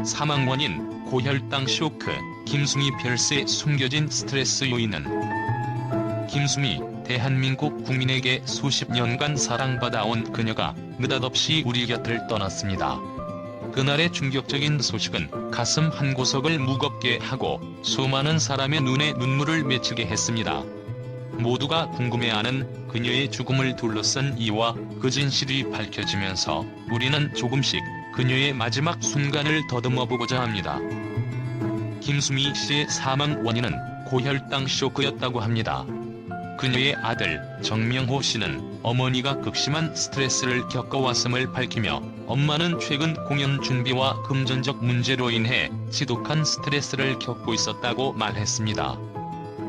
사망 원인, 고혈당 쇼크, 김수미 별세에 숨겨진 스트레스 요인은. 김수미, 대한민국 국민에게 수십 년간 사랑받아온 그녀가 느닷없이 우리 곁을 떠났습니다. 그날의 충격적인 소식은 가슴 한구석을 무겁게 하고 수많은 사람의 눈에 눈물을 맺히게 했습니다. 모두가 궁금해하는 그녀의 죽음을 둘러싼 이유와 그 진실이 밝혀지면서 우리는 조금씩 그녀의 마지막 순간을 더듬어보고자 합니다. 김수미 씨의 사망 원인은 고혈당 쇼크였다고 합니다. 그녀의 아들 정명호 씨는 어머니가 극심한 스트레스를 겪어왔음을 밝히며 엄마는 최근 공연 준비와 금전적 문제로 인해 지독한 스트레스를 겪고 있었다고 말했습니다.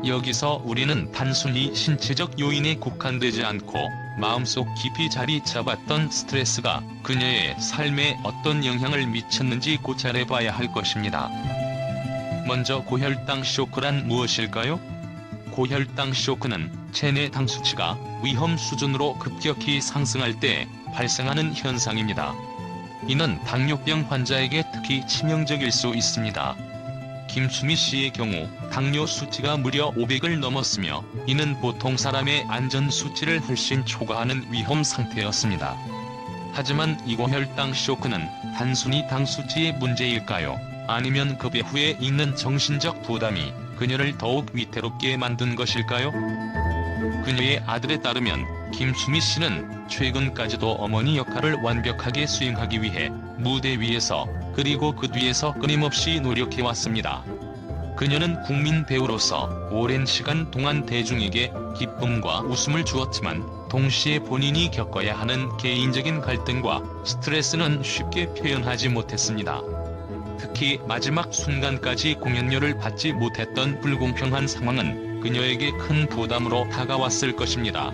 여기서 우리는 단순히 신체적 요인에 국한되지 않고 마음속 깊이 자리 잡았던 스트레스가 그녀의 삶에 어떤 영향을 미쳤는지 고찰해봐야 할 것입니다. 먼저 고혈당 쇼크란 무엇일까요? 고혈당 쇼크는 체내 당 수치가 위험 수준으로 급격히 상승할 때 발생하는 현상입니다. 이는 당뇨병 환자에게 특히 치명적일 수 있습니다. 김수미 씨의 경우 당뇨 수치가 무려 500을 넘었으며 이는 보통 사람의 안전 수치를 훨씬 초과하는 위험 상태였습니다. 하지만 이 고혈당 쇼크는 단순히 당 수치의 문제일까요? 아니면 그 배후에 있는 정신적 부담이 그녀를 더욱 위태롭게 만든 것일까요? 그녀의 아들에 따르면 김수미 씨는 최근까지도 어머니 역할을 완벽하게 수행하기 위해 무대 위에서 그리고 그 뒤에서 끊임없이 노력해왔습니다. 그녀는 국민 배우로서 오랜 시간 동안 대중에게 기쁨과 웃음을 주었지만 동시에 본인이 겪어야 하는 개인적인 갈등과 스트레스는 쉽게 표현하지 못했습니다. 특히 마지막 순간까지 공연료를 받지 못했던 불공평한 상황은 그녀에게 큰 부담으로 다가왔을 것입니다.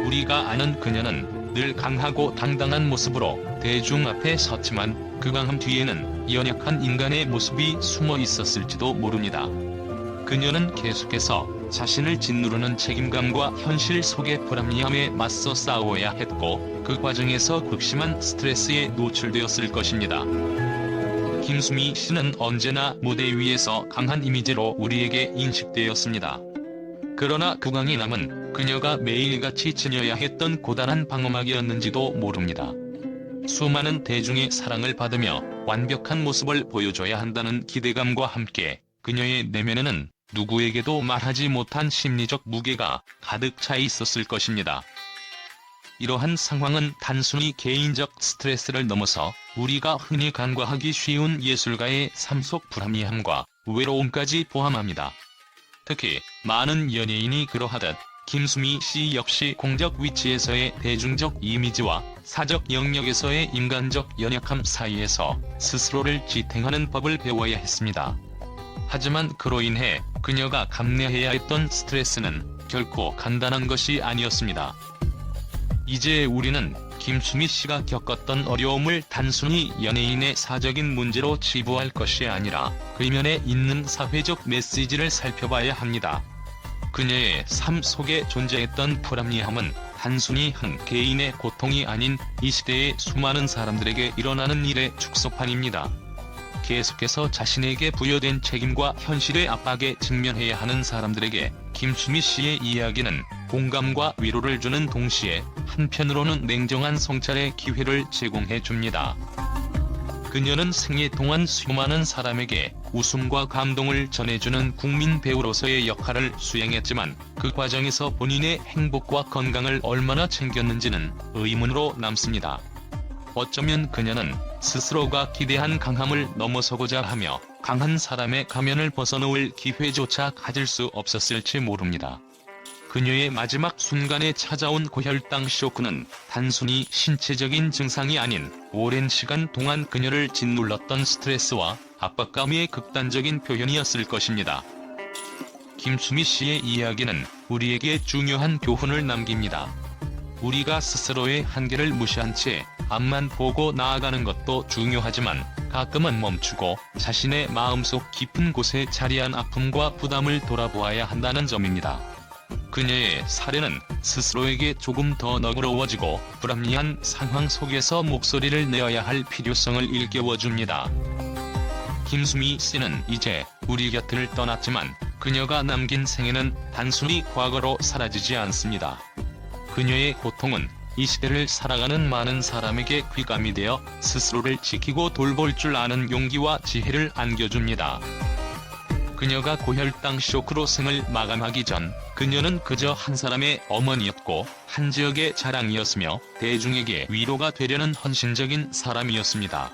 우리가 아는 그녀는 늘 강하고 당당한 모습으로 대중 앞에 섰지만 그 강함 뒤에는 연약한 인간의 모습이 숨어 있었을지도 모릅니다. 그녀는 계속해서 자신을 짓누르는 책임감과 현실 속의 불합리함에 맞서 싸워야 했고 그 과정에서 극심한 스트레스에 노출되었을 것입니다. 김수미 씨는 언제나 무대 위에서 강한 이미지로 우리에게 인식되었습니다. 그러나 그 강인함은 그녀가 매일같이 지녀야 했던 고단한 방어막이었는지도 모릅니다. 수많은 대중의 사랑을 받으며 완벽한 모습을 보여줘야 한다는 기대감과 함께 그녀의 내면에는 누구에게도 말하지 못한 심리적 무게가 가득 차 있었을 것입니다. 이러한 상황은 단순히 개인적 스트레스를 넘어서 우리가 흔히 간과하기 쉬운 예술가의 삶 속 불합리함과 외로움까지 포함합니다. 특히 많은 연예인이 그러하듯 김수미 씨 역시 공적 위치에서의 대중적 이미지와 사적 영역에서의 인간적 연약함 사이에서 스스로를 지탱하는 법을 배워야 했습니다. 하지만 그로 인해 그녀가 감내해야 했던 스트레스는 결코 간단한 것이 아니었습니다. 이제 우리는 김수미 씨가 겪었던 어려움을 단순히 연예인의 사적인 문제로 치부할 것이 아니라 그 이면에 있는 사회적 메시지를 살펴봐야 합니다. 그녀의 삶 속에 존재했던 불합리함은 단순히 한 개인의 고통이 아닌 이 시대의 수많은 사람들에게 일어나는 일의 축소판입니다. 계속해서 자신에게 부여된 책임과 현실의 압박에 직면해야 하는 사람들에게 김수미 씨의 이야기는 공감과 위로를 주는 동시에 한편으로는 냉정한 성찰의 기회를 제공해 줍니다. 그녀는 생애 동안 수많은 사람에게 웃음과 감동을 전해주는 국민 배우로서의 역할을 수행했지만 그 과정에서 본인의 행복과 건강을 얼마나 챙겼는지는 의문으로 남습니다. 어쩌면 그녀는 스스로가 기대한 강함을 넘어서고자 하며 강한 사람의 가면을 벗어놓을 기회조차 가질 수 없었을지 모릅니다. 그녀의 마지막 순간에 찾아온 고혈당 쇼크는 단순히 신체적인 증상이 아닌 오랜 시간 동안 그녀를 짓눌렀던 스트레스와 압박감의 극단적인 표현이었을 것입니다. 김수미 씨의 이야기는 우리에게 중요한 교훈을 남깁니다. 우리가 스스로의 한계를 무시한 채 앞만 보고 나아가는 것도 중요하지만 가끔은 멈추고 자신의 마음속 깊은 곳에 자리한 아픔과 부담을 돌아보아야 한다는 점입니다. 그녀의 사례는 스스로에게 조금 더 너그러워지고 불합리한 상황 속에서 목소리를 내어야 할 필요성을 일깨워줍니다. 김수미 씨는 이제 우리 곁을 떠났지만 그녀가 남긴 생애는 단순히 과거로 사라지지 않습니다. 그녀의 고통은 이 시대를 살아가는 많은 사람에게 귀감이 되어 스스로를 지키고 돌볼 줄 아는 용기와 지혜를 안겨줍니다. 그녀가 고혈당 쇼크로 생을 마감하기 전 그녀는 그저 한 사람의 어머니였고 한 지역의 자랑이었으며 대중에게 위로가 되려는 헌신적인 사람이었습니다.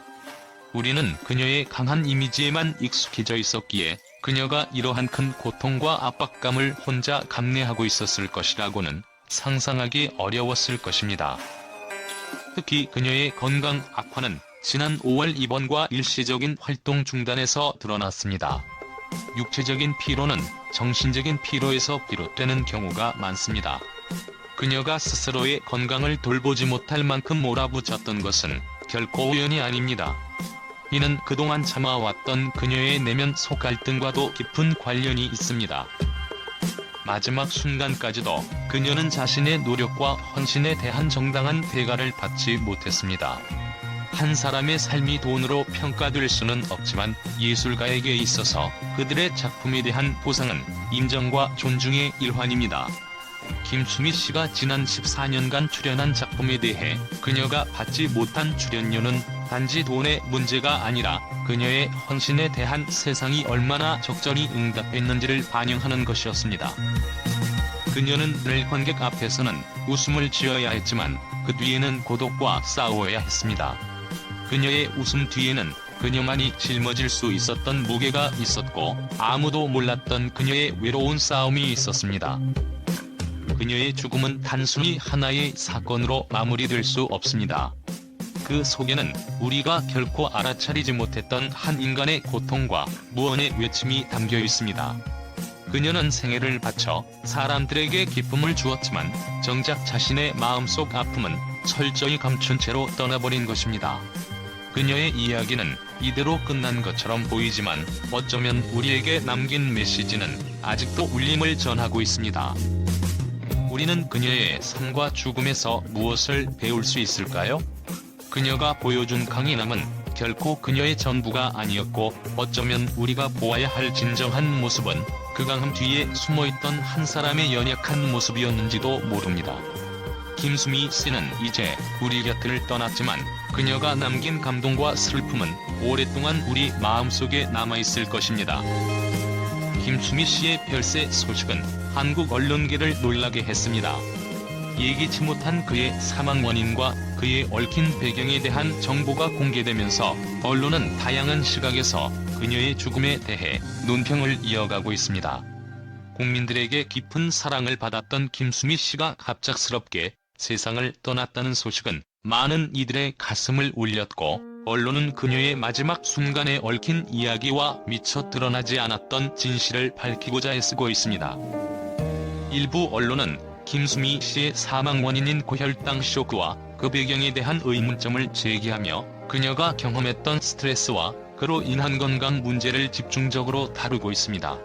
우리는 그녀의 강한 이미지에만 익숙해져 있었기에 그녀가 이러한 큰 고통과 압박감을 혼자 감내하고 있었을 것이라고는 상상하기 어려웠을 것입니다. 특히 그녀의 건강 악화는 지난 5월 입원과 일시적인 활동 중단에서 드러났습니다. 육체적인 피로는 정신적인 피로에서 비롯되는 경우가 많습니다. 그녀가 스스로의 건강을 돌보지 못할 만큼 몰아붙였던 것은 결코 우연이 아닙니다. 이는 그동안 참아왔던 그녀의 내면 속 갈등과도 깊은 관련이 있습니다. 마지막 순간까지도 그녀는 자신의 노력과 헌신에 대한 정당한 대가를 받지 못했습니다. 한 사람의 삶이 돈으로 평가될 수는 없지만 예술가에게 있어서 그들의 작품에 대한 보상은 인정과 존중의 일환입니다. 김수미 씨가 지난 14년간 출연한 작품에 대해 그녀가 받지 못한 출연료는 단지 돈의 문제가 아니라 그녀의 헌신에 대한 세상이 얼마나 적절히 응답했는지를 반영하는 것이었습니다. 그녀는 늘 관객 앞에서는 웃음을 지어야 했지만 그 뒤에는 고독과 싸워야 했습니다. 그녀의 웃음 뒤에는 그녀만이 짊어질 수 있었던 무게가 있었고 아무도 몰랐던 그녀의 외로운 싸움이 있었습니다. 그녀의 죽음은 단순히 하나의 사건으로 마무리될 수 없습니다. 그 속에는 우리가 결코 알아차리지 못했던 한 인간의 고통과 무언의 외침이 담겨 있습니다. 그녀는 생애를 바쳐 사람들에게 기쁨을 주었지만 정작 자신의 마음속 아픔은 철저히 감춘 채로 떠나버린 것입니다. 그녀의 이야기는 이대로 끝난 것처럼 보이지만 어쩌면 우리에게 남긴 메시지는 아직도 울림을 전하고 있습니다. 우리는 그녀의 삶과 죽음에서 무엇을 배울 수 있을까요? 그녀가 보여준 강인함은 결코 그녀의 전부가 아니었고 어쩌면 우리가 보아야 할 진정한 모습은 그 강함 뒤에 숨어있던 한 사람의 연약한 모습이었는지도 모릅니다. 김수미 씨는 이제 우리 곁을 떠났지만 그녀가 남긴 감동과 슬픔은 오랫동안 우리 마음속에 남아있을 것입니다. 김수미 씨의 별세 소식은 한국 언론계를 놀라게 했습니다. 예기치 못한 그의 사망 원인과 그의 얽힌 배경에 대한 정보가 공개되면서 언론은 다양한 시각에서 그녀의 죽음에 대해 논평을 이어가고 있습니다. 국민들에게 깊은 사랑을 받았던 김수미 씨가 갑작스럽게 세상을 떠났다는 소식은 많은 이들의 가슴을 울렸고 언론은 그녀의 마지막 순간에 얽힌 이야기와 미처 드러나지 않았던 진실을 밝히고자 애쓰고 있습니다. 일부 언론은 김수미 씨의 사망 원인인 고혈당 쇼크와 그 배경에 대한 의문점을 제기하며 그녀가 경험했던 스트레스와 그로 인한 건강 문제를 집중적으로 다루고 있습니다.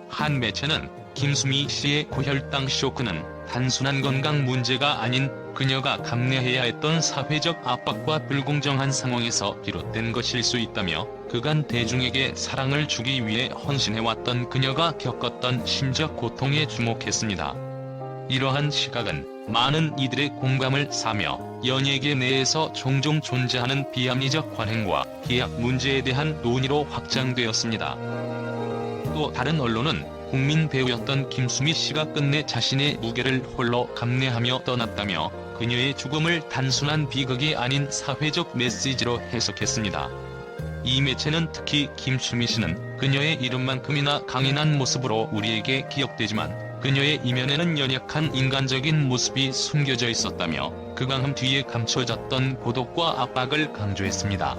한 매체는 김수미 씨의 고혈당 쇼크는 단순한 건강 문제가 아닌 그녀가 감내해야 했던 사회적 압박과 불공정한 상황에서 비롯된 것일 수 있다며 그간 대중에게 사랑을 주기 위해 헌신해왔던 그녀가 겪었던 심적 고통에 주목했습니다. 이러한 시각은 많은 이들의 공감을 사며 연예계 내에서 종종 존재하는 비합리적 관행과 계약 문제에 대한 논의로 확장되었습니다. 또 다른 언론은 국민 배우였던 김수미 씨가 끝내 자신의 무게를 홀로 감내하며 떠났다며 그녀의 죽음을 단순한 비극이 아닌 사회적 메시지로 해석했습니다. 이 매체는 특히 김수미 씨는 그녀의 이름만큼이나 강인한 모습으로 우리에게 기억되지만 그녀의 이면에는 연약한 인간적인 모습이 숨겨져 있었다며 그 강함 뒤에 감춰졌던 고독과 압박을 강조했습니다.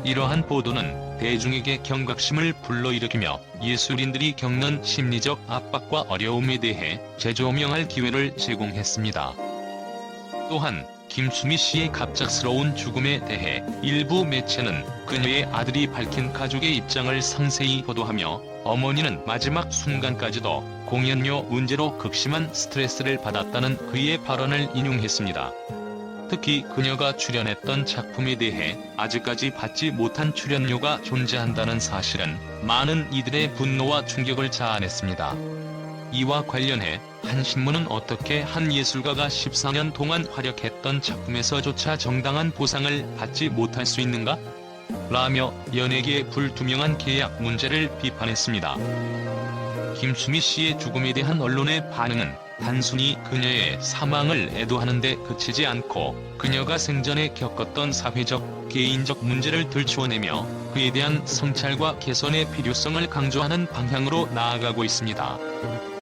이러한 보도는 대중에게 경각심을 불러일으키며 예술인들이 겪는 심리적 압박과 어려움에 대해 재조명할 기회를 제공했습니다. 또한 김수미 씨의 갑작스러운 죽음에 대해 일부 매체는 그녀의 아들이 밝힌 가족의 입장을 상세히 보도하며 어머니는 마지막 순간까지도 공연료 문제로 극심한 스트레스를 받았다는 그의 발언을 인용했습니다. 특히 그녀가 출연했던 작품에 대해 아직까지 받지 못한 출연료가 존재한다는 사실은 많은 이들의 분노와 충격을 자아냈습니다. 이와 관련해 한 신문은 어떻게 한 예술가가 14년 동안 활약했던 작품에서조차 정당한 보상을 받지 못할 수 있는가? 라며 연예계의 불투명한 계약 문제를 비판했습니다. 김수미 씨의 죽음에 대한 언론의 반응은 단순히 그녀의 사망을 애도하는 데 그치지 않고 그녀가 생전에 겪었던 사회적, 개인적 문제를 들추어내며 그에 대한 성찰과 개선의 필요성을 강조하는 방향으로 나아가고 있습니다.